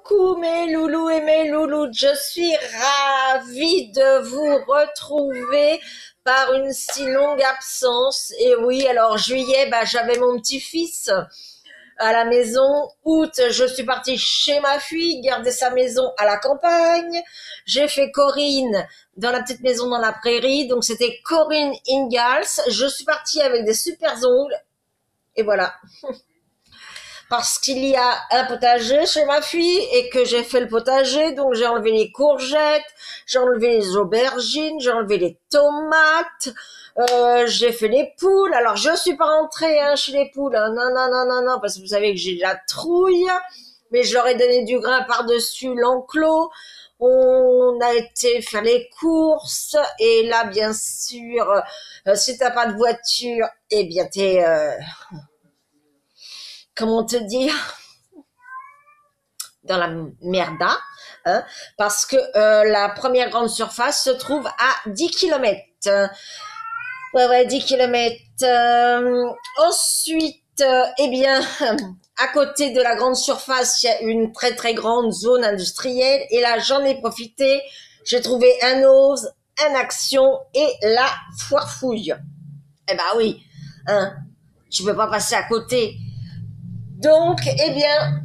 Coucou mes loulous et mes louloutes, je suis ravie de vous retrouver par une si longue absence. Et oui, alors juillet, j'avais mon petit-fils à la maison. Août, je suis partie chez ma fille, garder sa maison à la campagne. J'ai fait Corinne dans la petite maison dans la prairie, donc c'était Corinne Ingalls. Je suis partie avec des super ongles et voilà. Parce qu'il y a un potager chez ma fille et que j'ai fait le potager, donc j'ai enlevé les courgettes, j'ai enlevé les aubergines, j'ai enlevé les tomates, j'ai fait les poules. Alors je suis pas rentrée chez les poules, non, non, non, non, non, parce que vous savez que j'ai de la trouille, mais je leur ai donné du grain par-dessus l'enclos. On a été faire les courses et là, bien sûr, si t'as pas de voiture, eh bien t'es... comment te dire, dans la merda, hein, parce que la première grande surface se trouve à 10 kilomètres. Ouais, 10 kilomètres. Ensuite, eh bien, à côté de la grande surface, il y a une très très grande zone industrielle. Et là, j'en ai profité. J'ai trouvé un Ose, un Action et la Foire Fouille. Eh ben oui, hein, tu peux pas passer à côté. Donc, eh bien,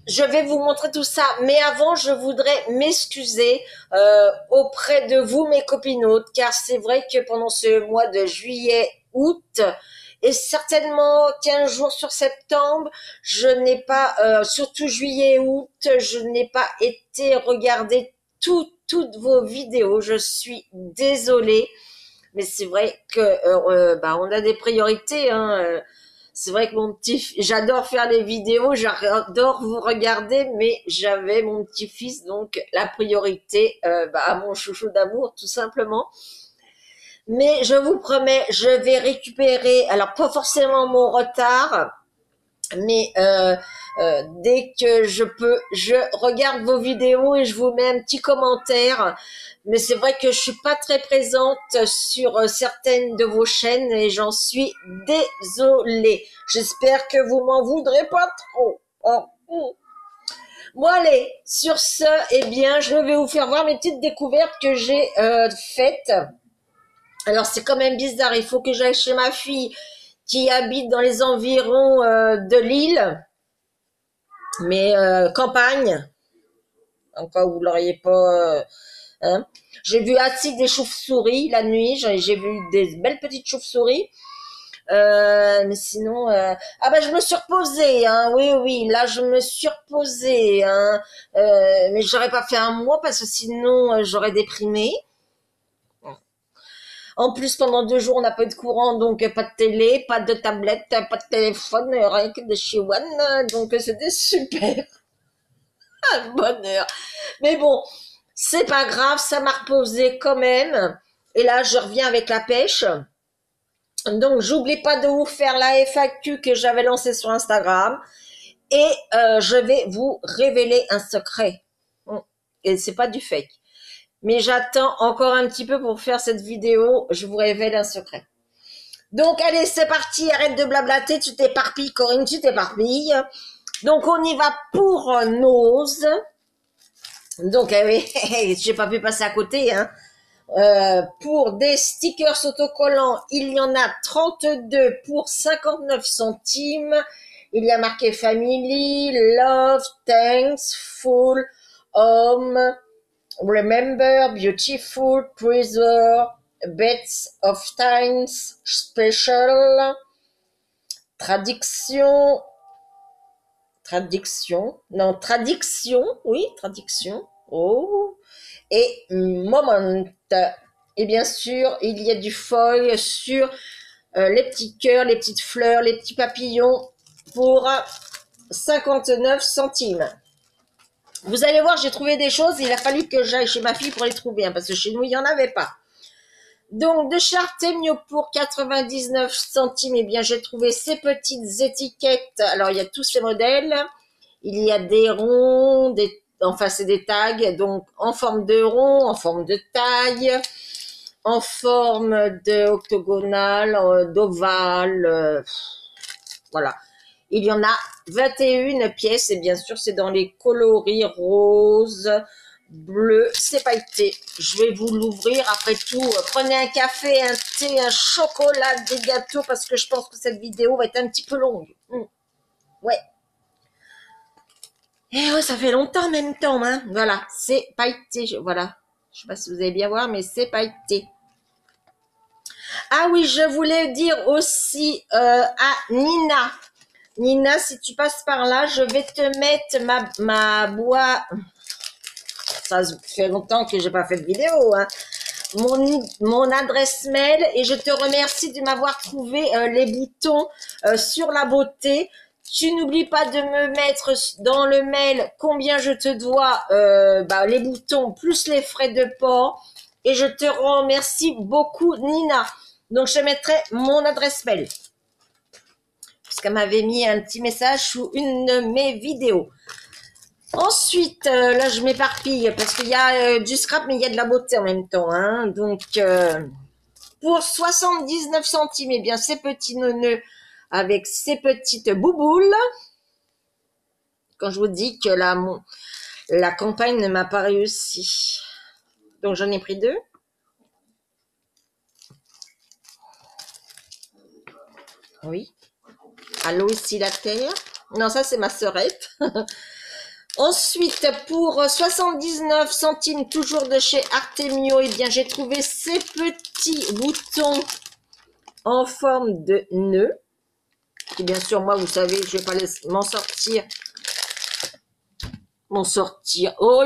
je vais vous montrer tout ça, mais avant, je voudrais m'excuser auprès de vous, mes copinotes, car c'est vrai que pendant ce mois de juillet, août, et certainement 15 jours sur septembre, je n'ai pas, surtout juillet, août, je n'ai pas été regarder toutes vos vidéos. Je suis désolée, mais c'est vrai que on a des priorités, hein. C'est vrai que j'adore faire des vidéos, j'adore vous regarder, mais j'avais mon petit-fils, donc la priorité à mon chouchou d'amour, tout simplement. Mais je vous promets, je vais récupérer, alors pas forcément mon retard, mais dès que je peux, je regarde vos vidéos et je vous mets un petit commentaire. Mais c'est vrai que je suis pas très présente sur certaines de vos chaînes et j'en suis désolée. J'espère que vous m'en voudrez pas trop. Oh. Bon allez, sur ce, eh bien, je vais vous faire voir mes petites découvertes que j'ai faites. Alors c'est quand même bizarre, il faut que j'aille chez ma fille qui habite dans les environs de Lille, mais campagne, encore vous l'auriez pas... hein. J'ai vu assis des chauves-souris la nuit, j'ai vu des belles petites chauves-souris, mais sinon... je me suis reposée, hein, oui, là je me suis reposée, hein, mais j'aurais pas fait un mois parce que sinon j'aurais déprimé. En plus, pendant 2 jours, on n'a pas eu de courant, donc pas de télé, pas de tablette, pas de téléphone, rien que de chez One, donc c'était super. Un bonheur. Mais bon, c'est pas grave, ça m'a reposé quand même. Et là, je reviens avec la pêche. Donc, j'oublie pas de vous faire la FAQ que j'avais lancée sur Instagram. Et je vais vous révéler un secret. Et c'est pas du fake. Mais j'attends encore un petit peu pour faire cette vidéo. Je vous révèle un secret. Donc, allez, c'est parti. Arrête de blablater. Tu t'éparpilles, Corinne, tu t'éparpilles. Donc, on y va pour Nose. Donc, oui, j'ai pas pu passer à côté, hein. Pour des stickers autocollants, il y en a 32 pour 59 centimes. Il y a marqué Family, Love, Thanks, Full, Home, Remember, Beautiful, Treasure, Bets of Times, Special, Traduction, oui, traduction, oh, et Moment. Et bien sûr, il y a du foil sur les petits cœurs, les petites fleurs, les petits papillons pour 59 centimes. Vous allez voir, j'ai trouvé des choses. Il a fallu que j'aille chez ma fille pour les trouver, hein, parce que chez nous, il n'y en avait pas. Donc, de chez Artemio pour 99 centimes, eh bien, j'ai trouvé ces petites étiquettes. Alors, il y a tous ces modèles. Il y a des ronds, c'est des tags, donc en forme de rond, en forme de taille, en forme de octogonale, d'ovale, voilà. Il y en a 21 pièces et bien sûr, c'est dans les coloris rose, bleu, c'est pailleté. Je vais vous l'ouvrir. Après tout, prenez un café, un thé, un chocolat, des gâteaux parce que je pense que cette vidéo va être un petit peu longue. Ouais. Et ouais, ça fait longtemps en même temps, hein. Voilà, c'est pailleté. Voilà. Je sais pas si vous allez bien voir, mais c'est pailleté. Ah oui, je voulais dire aussi à Nina. Nina, si tu passes par là, je vais te mettre ma boîte. Ça fait longtemps que j'ai pas fait de vidéo, hein. Mon adresse mail et je te remercie de m'avoir trouvé les boutons sur la beauté. Tu n'oublies pas de me mettre dans le mail combien je te dois les boutons plus les frais de port. Et je te remercie beaucoup, Nina. Donc, je mettrai mon adresse mail. Puisqu'elle m'avait mis un petit message sous une de mes vidéos. Ensuite, là, je m'éparpille parce qu'il y a du scrap, mais il y a de la beauté en même temps. Hein. Donc, pour 79 centimes, eh bien, ces petits neuneux avec ces petites bouboules. Quand je vous dis que la campagne ne m'a pas réussi. Donc, j'en ai pris 2. Oui. Allô, ici la terre. Non, ça, c'est ma sœurette. Ensuite, pour 79 centimes, toujours de chez Artemio, eh bien, j'ai trouvé ces petits boutons en forme de nœud. Et bien sûr, moi, vous savez, je vais pas m'en sortir. Oh,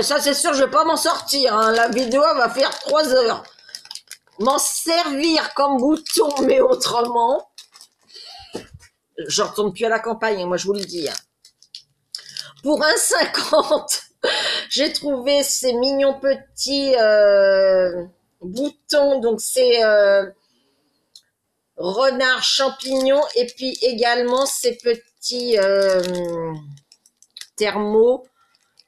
ça, c'est sûr, je vais pas m'en sortir. Hein. La vidéo va faire 3 heures. M'en servir comme bouton, mais autrement. Je retourne plus à la campagne, moi, je vous le dis. Hein. Pour 1,50, j'ai trouvé ces mignons petits boutons. Donc, c'est renard champignon. Et puis également ces petits thermos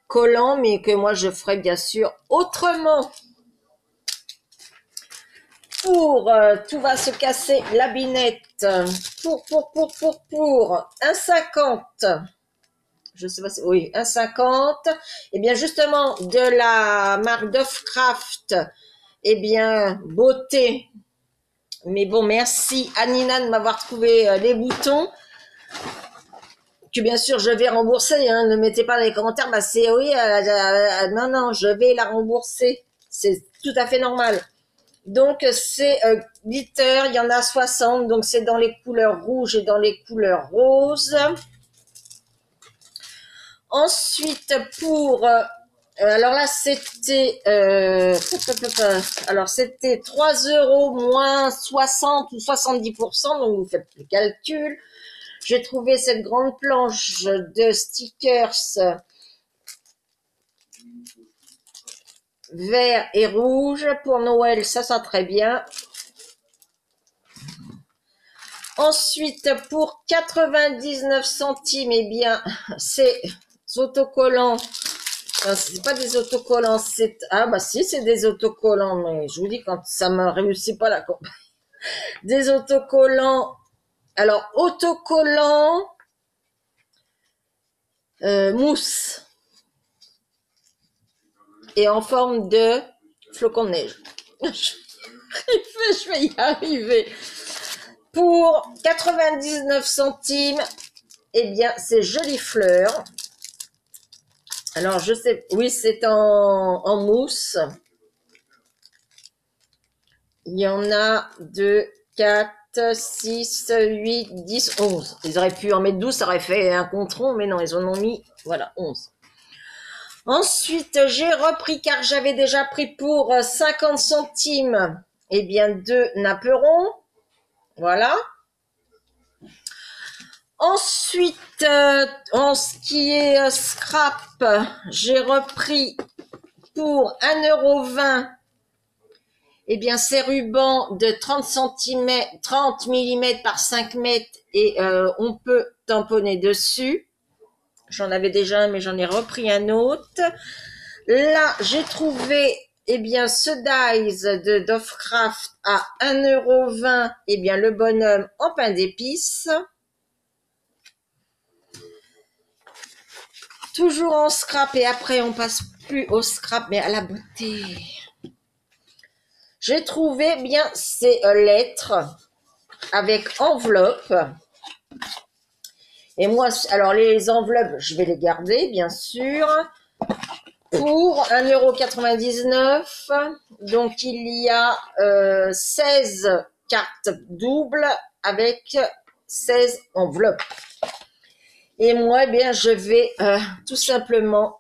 collants, mais que moi, je ferai bien sûr autrement. Pour tout va se casser la binette. Pour 1,50. Je sais pas si, oui, 1,50. Et bien, justement, de la marque Dovecraft, eh bien, beauté. Mais bon, merci à Nina de m'avoir trouvé les boutons. Que bien sûr, je vais rembourser. Hein, ne mettez pas dans les commentaires, bah c'est oui, non, je vais la rembourser. C'est tout à fait normal. Donc, c'est glitter, il y en a 60. Donc, c'est dans les couleurs rouges et dans les couleurs roses. Ensuite, pour... alors là, c'était... alors, c'était 3 € moins 60 ou 70%. Donc, vous faites le calcul. J'ai trouvé cette grande planche de stickers vert et rouge. Pour Noël, ça sera très bien. Ensuite, pour 99 centimes, eh bien, c'est autocollants. Enfin, c'est pas des autocollants, c'est... Ah bah si, c'est des autocollants, mais je vous dis, quand ça me réussit pas la campagne. Des autocollants. Alors, autocollants mousse. Et en forme de flocon de neige. Je vais y arriver. Pour 99 centimes, eh bien, c'est Jolies Fleurs. Alors, je sais, oui, c'est en mousse. Il y en a 2, 4, 6, 8, 10, 11. Ils auraient pu en mettre 12, ça aurait fait un compte rond, mais non, ils en ont mis, voilà, 11. Ensuite, j'ai repris, car j'avais déjà pris pour 50 centimes, eh bien, 2 napperons. Voilà. Ensuite, en ce qui est scrap, j'ai repris pour 1,20 €, eh bien, ces rubans de 30 cm, 30 mm par 5 mètres et on peut tamponner dessus. J'en avais déjà un, mais j'en ai repris un autre. Là, j'ai trouvé, eh bien, ce dies de Dovecraft à 1,20 €, eh bien, le bonhomme en pain d'épices. Toujours en scrap et après on passe plus au scrap mais à la beauté. J'ai trouvé bien ces lettres avec enveloppe. Et moi, alors les enveloppes, je vais les garder bien sûr. Pour 1,99 €. Donc il y a 16 cartes doubles avec 16 enveloppes. Et moi, eh bien, je vais tout simplement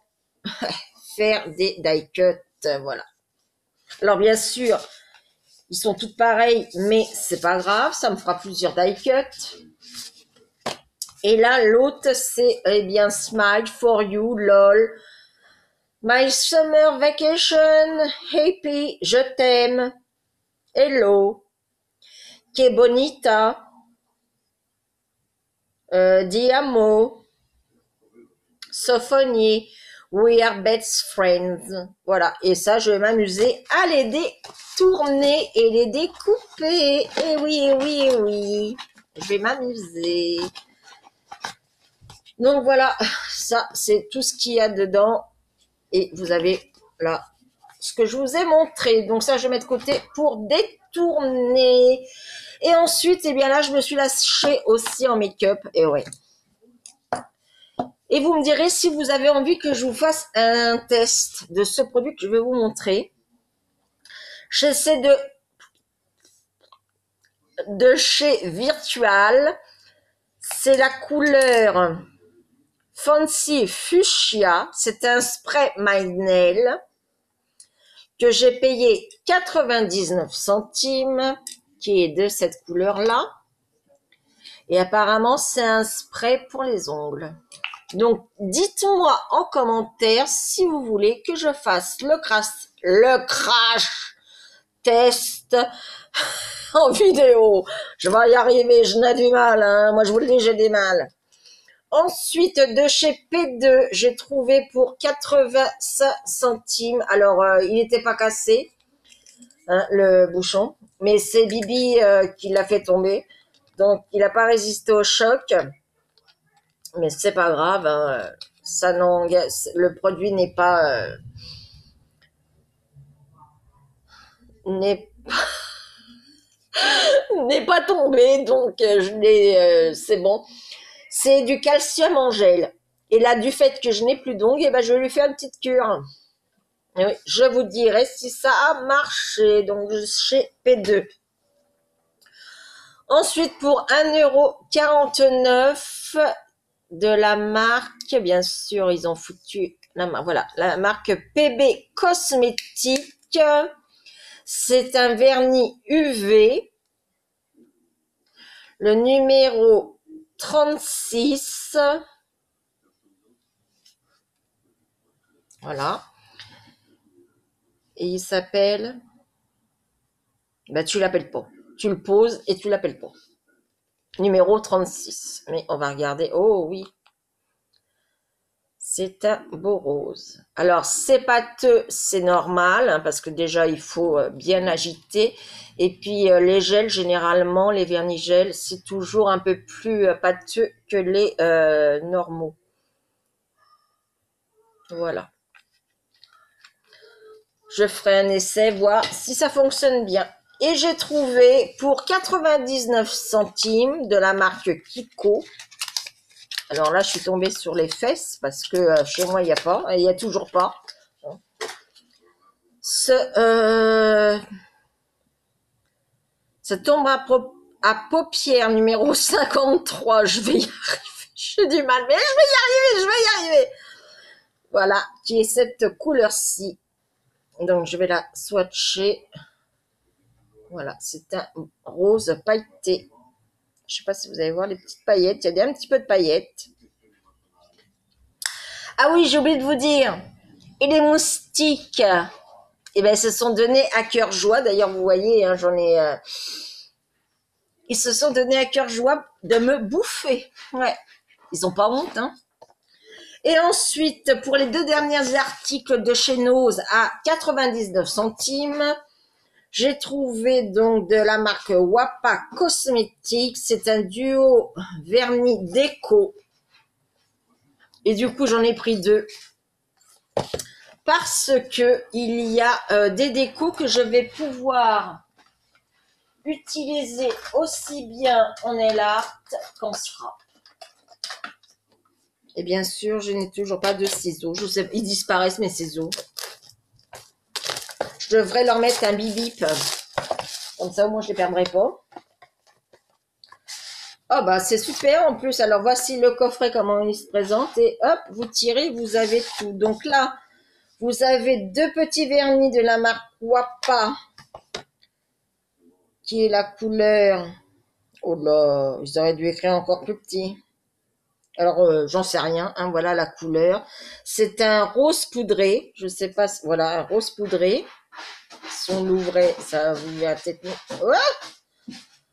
faire des die cuts, voilà. Alors bien sûr, ils sont toutes pareilles, mais c'est pas grave, ça me fera plusieurs die cuts. Et là, l'autre, c'est eh bien Smile for You, lol. My summer vacation, happy, je t'aime, hello, que bonita, di amo, Sophonie, we are best friends. Voilà, et ça, je vais m'amuser à les détourner et les découper. Et oui, et oui, et oui, je vais m'amuser. Donc voilà, ça, c'est tout ce qu'il y a dedans. Et vous avez là ce que je vous ai montré. Donc ça, je vais mettre de côté pour détourner. Et ensuite, eh bien là, je me suis lâchée aussi en make-up. Et ouais. Et vous me direz si vous avez envie que je vous fasse un test de ce produit que je vais vous montrer. J'essaie de chez Virtual. C'est la couleur Fancy Fuchsia. C'est un spray My Nail que j'ai payé 99 centimes, qui est de cette couleur-là. Et apparemment, c'est un spray pour les ongles. Donc, dites-moi en commentaire si vous voulez que je fasse le crash test en vidéo. Je vais y arriver, je n'ai du mal, hein. Moi, je vous le dis, j'ai du mal. Ensuite, de chez P2, j'ai trouvé pour 85 centimes. Alors, il n'était pas cassé, hein, le bouchon, mais c'est Bibi qui l'a fait tomber. Donc, il n'a pas résisté au choc. Mais c'est pas grave, hein, ça le produit n'est pas... n'est pas tombé, donc c'est bon. C'est du calcium en gel. Et là, du fait que je n'ai plus d'ongles, eh ben, je lui fais une petite cure. Et oui, je vous dirai si ça a marché. Donc, chez P2. Ensuite, pour 1,49 € de la marque, bien sûr, ils ont foutu la marque. Voilà, la marque PB Cosmétique. C'est un vernis UV. Le numéro 36. Voilà. Et il s'appelle... Ben, tu l'appelles pas. Tu le poses et tu l'appelles pas. Numéro 36. Mais on va regarder. Oh oui. C'est un beau rose. Alors, c'est pâteux, c'est normal, hein, parce que déjà, il faut bien agiter. Et puis, les gels, généralement, les vernis gels, c'est toujours un peu plus pâteux que les normaux. Voilà. Je ferai un essai, voir si ça fonctionne bien. Et j'ai trouvé pour 99 centimes de la marque Kiko. Alors là, je suis tombée sur les fesses parce que chez moi, il n'y a pas. Il n'y a toujours pas. Cette ombre à paupières numéro 53. Je vais y arriver. J'ai du mal, mais je vais y arriver. Voilà, qui est cette couleur-ci. Donc, je vais la swatcher. Voilà, c'est un rose pailleté. Je ne sais pas si vous allez voir les petites paillettes. Il y a un petit peu de paillettes. Ah oui, j'ai oublié de vous dire. Et les moustiques, eh ben, se sont donnés à cœur joie. D'ailleurs, vous voyez, hein, j'en ai... ils se sont donnés à cœur joie de me bouffer. Ouais, ils n'ont pas honte, hein. Et ensuite, pour les deux derniers articles de chez Nose à 99 centimes, j'ai trouvé donc de la marque Wapa Cosmetics. C'est un duo vernis déco. Et du coup, j'en ai pris 2. Parce que il y a des décos que je vais pouvoir utiliser aussi bien en nail art qu'en scrap. Et bien sûr, je n'ai toujours pas de ciseaux. Je sais, ils disparaissent mes ciseaux. Je devrais leur mettre un bip-bip. Comme ça, au moins, je ne les perdrai pas. Oh, bah, c'est super en plus. Alors, voici le coffret, comment il se présente. Et hop, vous tirez, vous avez tout. Donc là, vous avez 2 petits vernis de la marque Wapa, qui est la couleur... Oh là, ils auraient dû écrire encore plus petit. Alors, j'en sais rien, hein, voilà la couleur. C'est un rose poudré, je sais pas, voilà, un rose poudré. Si on l'ouvrait, ça vous a peut-être... Ouais,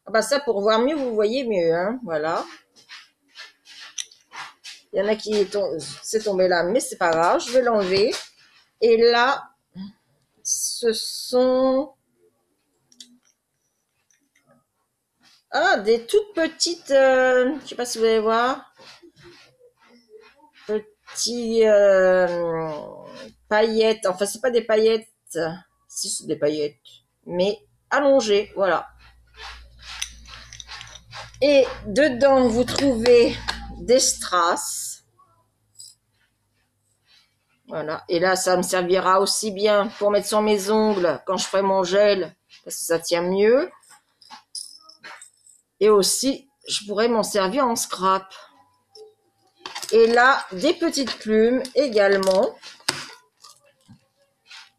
ah bah ça, pour voir mieux, vous voyez mieux, hein, voilà. Il y en a qui c'est tombé là, mais c'est pas grave, je vais l'enlever. Et là, ce sont... Ah, des toutes petites... je sais pas si vous allez voir. Petits paillettes. Enfin, c'est pas des paillettes. Si, c'est des paillettes. Mais allongées, voilà. Et dedans, vous trouvez des strass. Voilà. Et là, ça me servira aussi bien pour mettre sur mes ongles quand je ferai mon gel, parce que ça tient mieux. Et aussi, je pourrais m'en servir en scrap. Et là, des petites plumes également,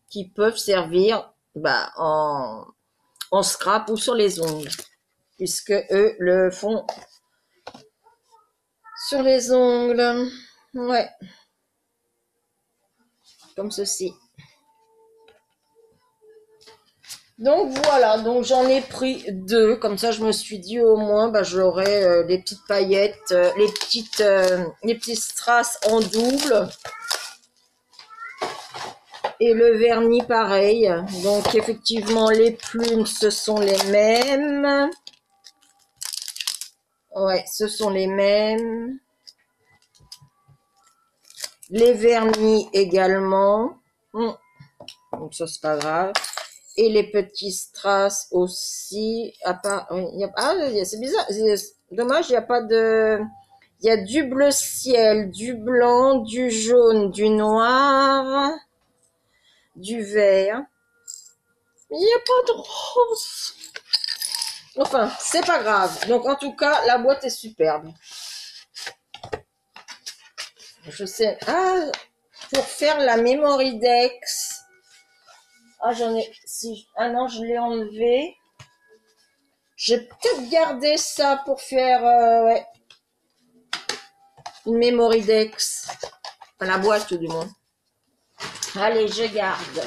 qui peuvent servir bah, en scrap ou sur les ongles, puisque eux le font sur les ongles. Ouais. Comme ceci. Donc voilà, donc j'en ai pris 2, comme ça je me suis dit au moins bah, j'aurai les petites paillettes, les petits strass en double. Et le vernis pareil. Donc effectivement les plumes ce sont les mêmes. Ouais, ce sont les mêmes. Les vernis également. Donc ça c'est pas grave. Et les petits strass aussi. À part, c'est bizarre. C'est dommage, il n'y a pas de... Il y a du bleu ciel, du blanc, du jaune, du noir, du vert. Mais il n'y a pas de rose. Enfin, c'est pas grave. Donc en tout cas, la boîte est superbe. Je sais. Ah, pour faire la Memory Dex. Ah, j'en ai... Ah non, je l'ai enlevé. J'ai peut-être gardé ça pour faire ouais, une Memory Dex. Enfin, la boîte du moins. Allez, je garde.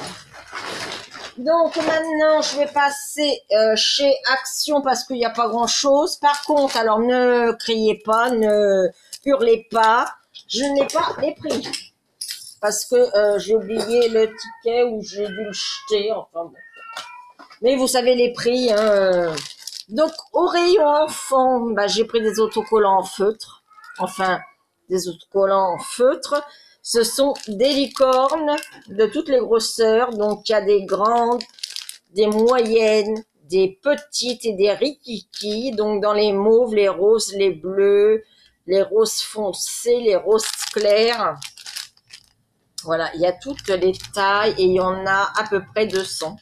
Donc maintenant, je vais passer chez Action parce qu'il n'y a pas grand-chose. Par contre, alors ne criez pas, ne hurlez pas. Je n'ai pas les prix. Parce que j'ai oublié le ticket ou j'ai dû le jeter. Enfin bon. Mais vous savez les prix. Hein. Donc au rayon enfant, bah, j'ai pris des autocollants en feutre. Enfin, des autocollants en feutre. Ce sont des licornes de toutes les grosseurs. Donc il y a des grandes, des moyennes, des petites et des rikiki. Donc dans les mauves, les roses, les bleus, les roses foncées, les roses clairs. Voilà, il y a toutes les tailles et il y en a à peu près 200.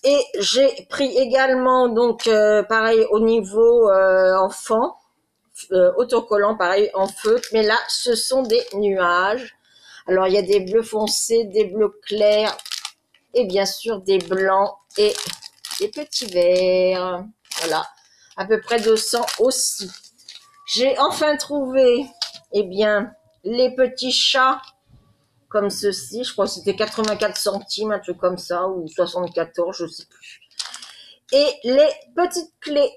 Et j'ai pris également, donc pareil au niveau enfant, autocollant pareil en feutre, mais là ce sont des nuages. Alors il y a des bleus foncés, des bleus clairs et bien sûr des blancs et des petits verts. Voilà, à peu près 200 aussi. J'ai enfin trouvé, eh bien, les petits chats comme ceci, je crois que c'était 84 centimes, un truc comme ça, ou 74, je sais plus. Et les petites clés.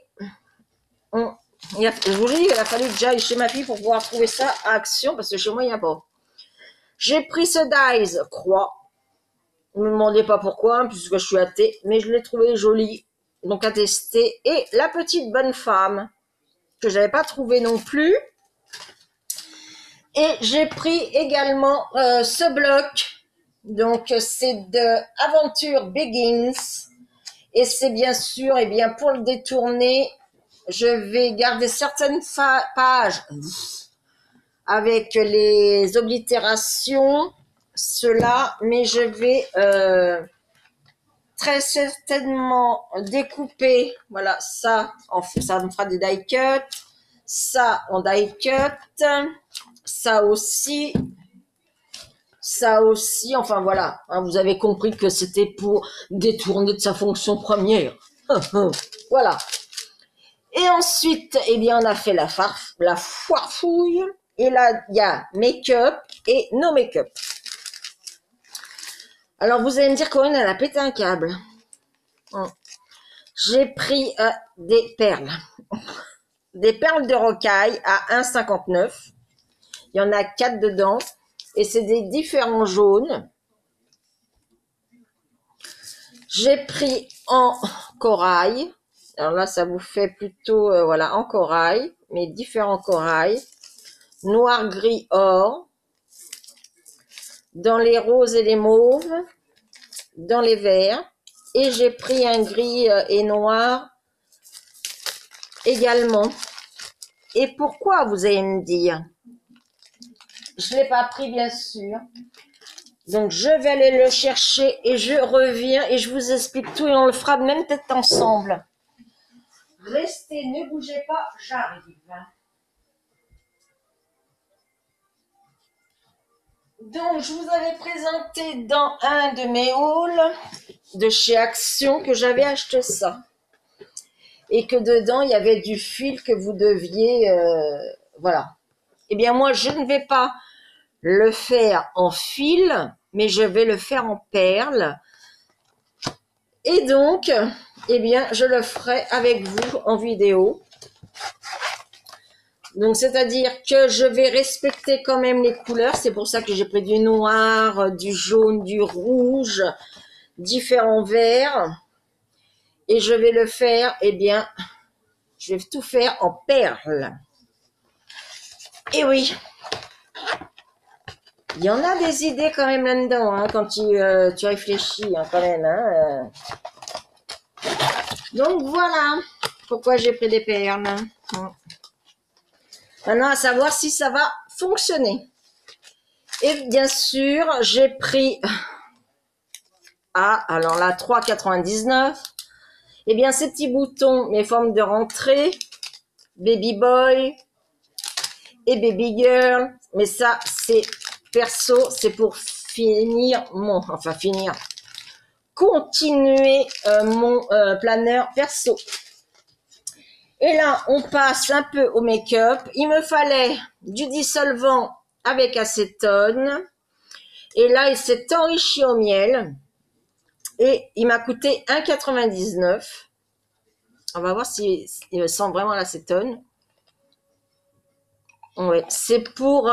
Je vous dis, il a fallu que j'aille chez ma fille pour pouvoir trouver ça à Action, parce que chez moi, il n'y a pas. J'ai pris ce Dies Croix. Ne me demandez pas pourquoi, hein, puisque je suis athée, mais je l'ai trouvé joli, donc à tester. Et la petite bonne femme, que je n'avais pas trouvé non plus. Et j'ai pris également ce bloc. Donc, c'est de Aventure Begins. Et c'est bien sûr, et bien pour le détourner, je vais garder certaines pages avec les oblitérations, cela, mais je vais très certainement découper, voilà, ça me fera des die cut, ça en die cut, ça aussi, enfin voilà, hein, vous avez compris que c'était pour détourner de sa fonction première. Voilà. Et ensuite, eh bien, on a fait la foirefouille. Et là, il y a make-up et no make-up. Alors, vous allez me dire, Corinne, elle a pété un câble. J'ai pris des perles. Des perles de rocaille à 1,59. Il y en a 4 dedans. Et c'est des différents jaunes. J'ai pris en corail. Alors là, ça vous fait plutôt, voilà, en corail. Mais différents corails. Noir, gris, or. Dans les roses et les mauves. Dans les verts. Et j'ai pris un gris et noir également. Et pourquoi, vous allez me dire? Je ne l'ai pas pris, bien sûr. Donc, je vais aller le chercher et je reviens et je vous explique tout et on le fera même peut-être ensemble. Restez, ne bougez pas, j'arrive. Donc, je vous avais présenté dans un de mes hauls de chez Action que j'avais acheté ça. Et que dedans, il y avait du fil que vous deviez... voilà. Eh bien, moi, je ne vais pas le faire en fil, mais je vais le faire en perles. Et donc, eh bien, je le ferai avec vous en vidéo. Donc, c'est-à-dire que je vais respecter quand même les couleurs. C'est pour ça que j'ai pris du noir, du jaune, du rouge, différents verts. Et je vais le faire, eh bien, je vais tout faire en perles. Et oui, il y en a des idées quand même là-dedans, hein, quand tu réfléchis, hein, quand même. Hein, Donc, voilà pourquoi j'ai pris des perles. Maintenant, à savoir si ça va fonctionner. Et bien sûr, j'ai pris... Ah, alors là, 3,99. Eh bien, ces petits boutons, mes formes de rentrée, Baby Boy et Baby Girl. Mais ça, c'est perso, c'est pour finir continuer mon planeur perso. Et là, on passe un peu au make-up. Il me fallait du dissolvant avec acétone. Et là, il s'est enrichi au miel. Et il m'a coûté 1,99 €. On va voir s'il sent vraiment l'acétone. Ouais, c'est pour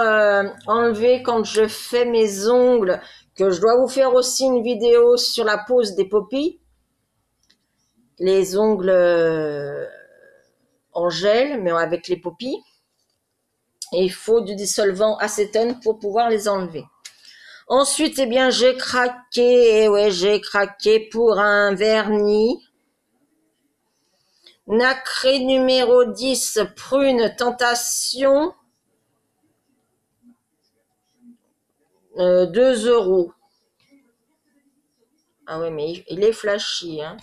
enlever quand je fais mes ongles, que je dois vous faire aussi une vidéo sur la pose des paupières. Les ongles en gel, mais avec les paupières. Et il faut du dissolvant acétone pour pouvoir les enlever. Ensuite, eh bien, j'ai craqué pour un vernis. Nacré numéro 10, prune tentation. 2 €. Ah ouais, mais il est flashy, hein.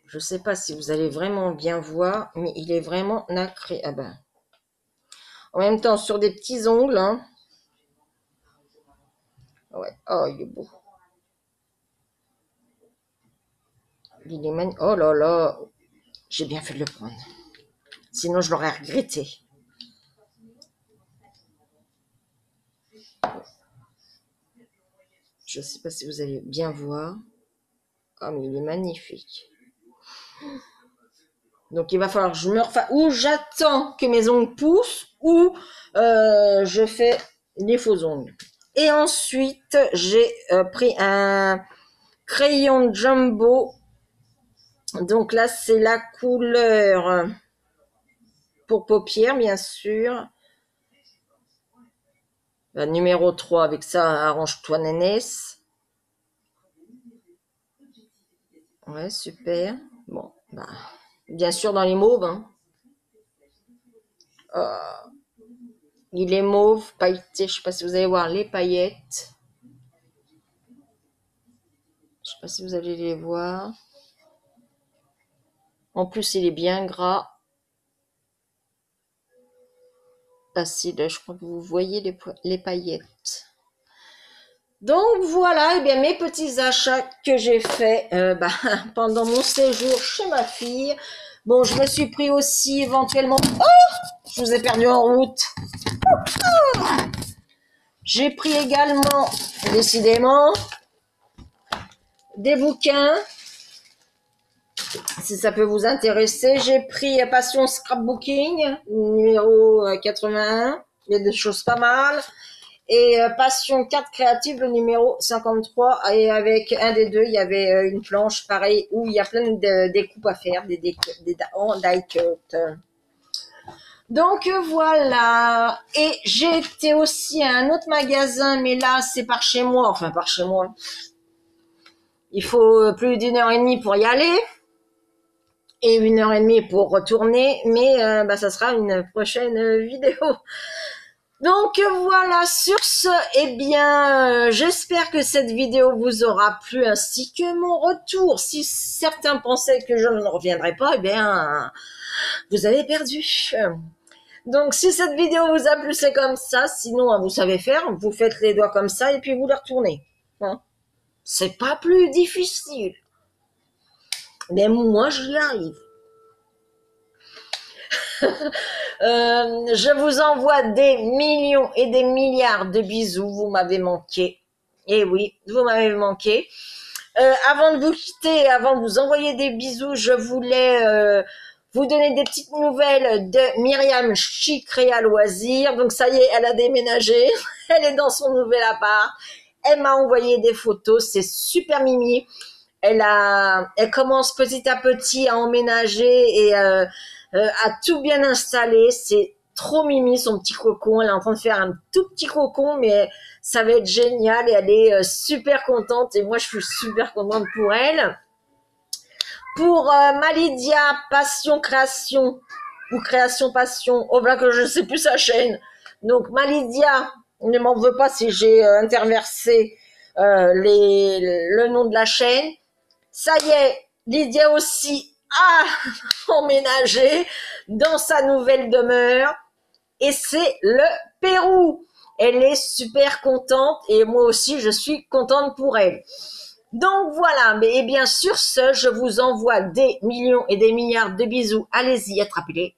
Je sais pas si vous allez vraiment bien voir, mais il est vraiment nacré. Ah ben. En même temps, sur des petits ongles, hein. Ouais. Oh, il est beau. Il est magnifique. Oh là là. J'ai bien fait de le prendre. Sinon, je l'aurais regretté. Je sais pas si vous allez bien voir. Oh, mais il est magnifique. Donc, il va falloir que je me refasse. Ou j'attends que mes ongles poussent, ou je fais les faux ongles. Et ensuite, j'ai pris un crayon Jumbo. Donc là, c'est la couleur pour paupières, bien sûr. Numéro 3, avec ça, arrange-toi, nénès. Ouais, super. Bon, bah, bien sûr, dans les mauves. Hein. Il est mauve, pailleté. Je sais pas si vous allez voir les paillettes. Je sais pas si vous allez les voir. En plus, il est bien gras. Acide, je crois que vous voyez les paillettes. Donc voilà, eh bien mes petits achats que j'ai faits pendant mon séjour chez ma fille. Bon, je me suis pris aussi éventuellement... Oh, je vous ai perdu en route. J'ai pris également, décidément, des bouquins. Si ça peut vous intéresser, j'ai pris Passion Scrapbooking, numéro 81. Il y a des choses pas mal. Et Passion carte créative, le numéro 53. Et avec un des deux, il y avait une planche, pareil, où il y a plein de découpes à faire, des die cut. Donc voilà. Et j'ai été aussi à un autre magasin, mais là, c'est par chez moi. Enfin, par chez moi. Il faut plus d'1h30 pour y aller. Et 1h30 pour retourner. Mais ça sera une prochaine vidéo. Donc voilà, sur ce, eh bien, j'espère que cette vidéo vous aura plu ainsi que mon retour. Si certains pensaient que je ne reviendrai pas, eh bien, vous avez perdu. Donc si cette vidéo vous a plu, c'est comme ça. Sinon, vous savez faire, vous faites les doigts comme ça et puis vous les retournez. Hein, c'est pas plus difficile. Mais moi, j'y arrive. Je vous envoie des millions et des milliards de bisous. Vous m'avez manqué. Eh oui, vous m'avez manqué. Avant de vous quitter, avant de vous envoyer des bisous, je voulais vous donner des petites nouvelles de Myriam Chicréa Loisirs. Donc ça y est, elle a déménagé. Elle est dans son nouvel appart. Elle m'a envoyé des photos. C'est super mimi. Elle commence petit à petit à emménager et à tout bien installer. C'est trop mimi son petit cocon. Elle est en train de faire un tout petit cocon, mais ça va être génial et elle est super contente et moi je suis super contente pour elle. Pour Malidia Passion Création ou Création Passion, oh là que je sais plus sa chaîne. Donc Malidia, ne m'en veux pas si j'ai interversé le nom de la chaîne. Ça y est, Lydia aussi a emménagé dans sa nouvelle demeure et c'est le Pérou. Elle est super contente et moi aussi je suis contente pour elle. Donc voilà, mais bien sur ce, je vous envoie des millions et des milliards de bisous. Allez-y, attrapez-les.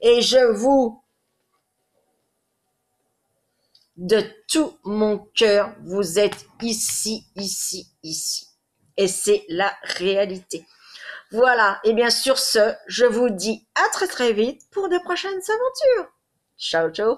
Et je vous, de tout mon cœur, vous êtes ici, ici, ici. Et c'est la réalité. Voilà, et bien sur ce, je vous dis à très très vite pour de prochaines aventures. Ciao, ciao.